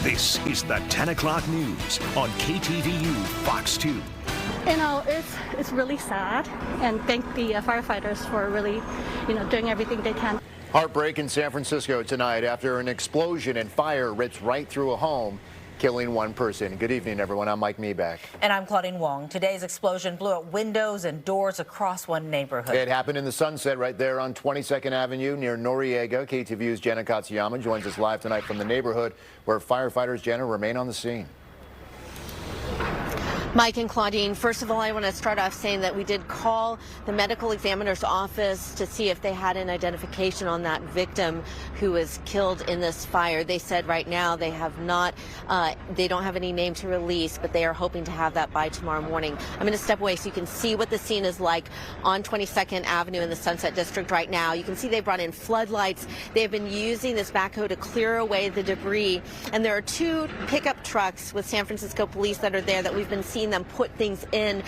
This is the 10 o'clock news on KTVU Fox 2. You know, it's really sad, and thank the firefighters for really, doing everything they can. Heartbreak in San Francisco tonight after an explosion and fire rips right through a home, killing one person. Good evening, everyone. I'm Mike Meeback. And I'm Claudine Wong. Today's explosion blew out windows and doors across one neighborhood. It happened in the Sunset right there on 22nd Avenue near Noriega. KTVU's Jenna Katsuyama joins us live tonight from the neighborhood where firefighters, Jenna, remain on the scene. Mike and Claudine, first of all, I want to start off saying that we did call the medical examiner's office to see if they had an identification on that victim who was killed in this fire. They said right now they have not, they don't have any name to release, but they are hoping to have that by tomorrow morning. I'm going to step away so you can see what the scene is like on 22nd Avenue in the Sunset District right now. You can see they brought in floodlights. They've been using this backhoe to clear away the debris. And there are two pickup trucks with San Francisco police that are there that we've been seeing them put things in,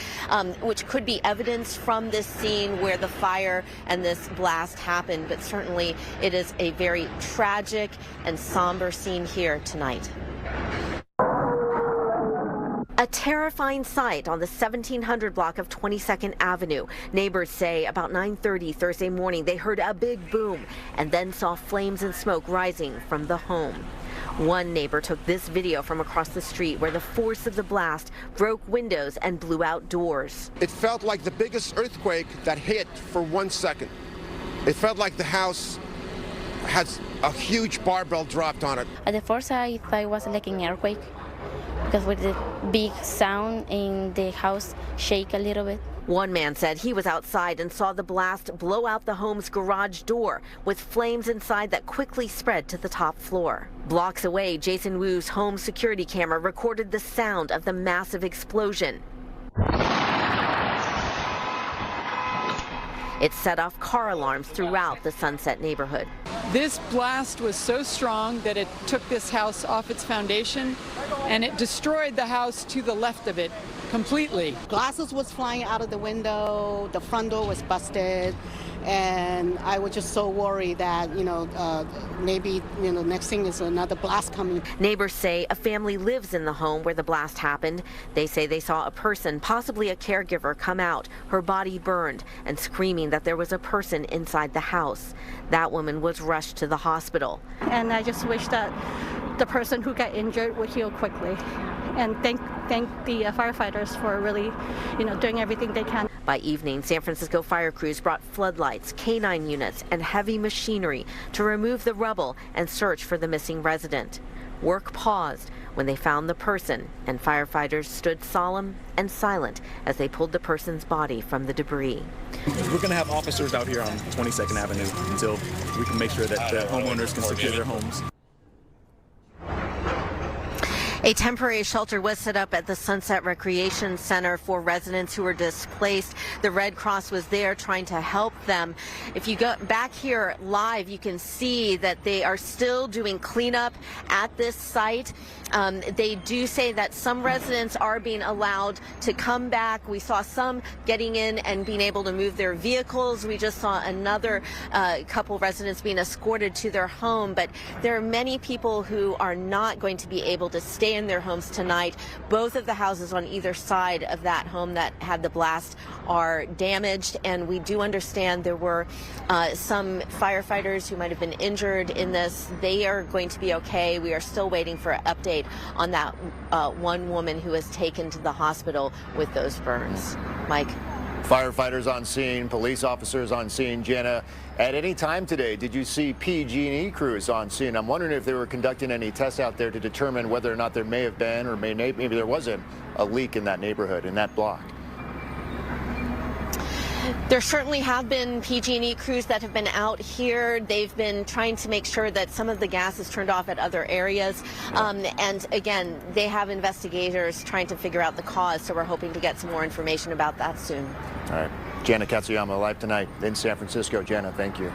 which could be evidence from this scene where the fire and this blast happened. But certainly it is a very tragic and somber scene here tonight. A terrifying sight on the 1700 block of 22nd Avenue. Neighbors say about 9:30 Thursday morning they heard a big boom and then saw flames and smoke rising from the home. One neighbor took this video from across the street where the force of the blast broke windows and blew out doors. It felt like the biggest earthquake that hit for 1 second. It felt like the house has a huge barbell dropped on it. At the first I thought it was like an earthquake because with the big sound in the house shake a little bit. One man said he was outside and saw the blast blow out the home's garage door with flames inside that quickly spread to the top floor. Blocks away, Jason Wu's home security camera recorded the sound of the massive explosion. It set off car alarms throughout the Sunset neighborhood. This blast was so strong that it took this house off its foundation and it destroyed the house to the left of it completely. Glasses was flying out of the window, the front door was busted, and I was just so worried that, maybe, next thing is another blast coming. Neighbors say a family lives in the home where the blast happened. They say they saw a person, possibly a caregiver, come out, her body burned, and screaming that there was a person inside the house. That woman was rushed to the hospital. And I just wish that the person who got injured would heal quickly. And thank the firefighters for really, doing everything they can. By evening, San Francisco fire crews brought floodlights, canine units, and heavy machinery to remove the rubble and search for the missing resident. Work paused when they found the person, and firefighters stood solemn and silent as they pulled the person's body from the debris. We're going to have officers out here on 22nd Avenue until we can make sure that the homeowners can secure their homes. A temporary shelter was set up at the Sunset Recreation Center for residents who were displaced. The Red Cross was there trying to help them. If you go back here live, you can see that they are still doing cleanup at this site. They do say that some residents are being allowed to come back. We saw some getting in and being able to move their vehicles. We just saw another couple residents being escorted to their home. But there are many people who are not going to be able to stay in their homes tonight. Both of the houses on either side of that home that had the blast are damaged, and we do understand there were some firefighters who might have been injured in this. They are going to be okay. We are still waiting for an update on that one woman who was taken to the hospital with those burns. Mike. Firefighters on scene, police officers on scene. Jenna, at any time today, did you see PG&E crews on scene? I'm wondering if they were conducting any tests out there to determine whether or not there may have been or maybe there wasn't a leak in that neighborhood, in that block. There certainly have been PG&E crews that have been out here. They've been trying to make sure that some of the gas is turned off at other areas. And again, they have investigators trying to figure out the cause, so we're hoping to get some more information about that soon. All right. Jenna Katsuyama live tonight in San Francisco. Jenna, thank you.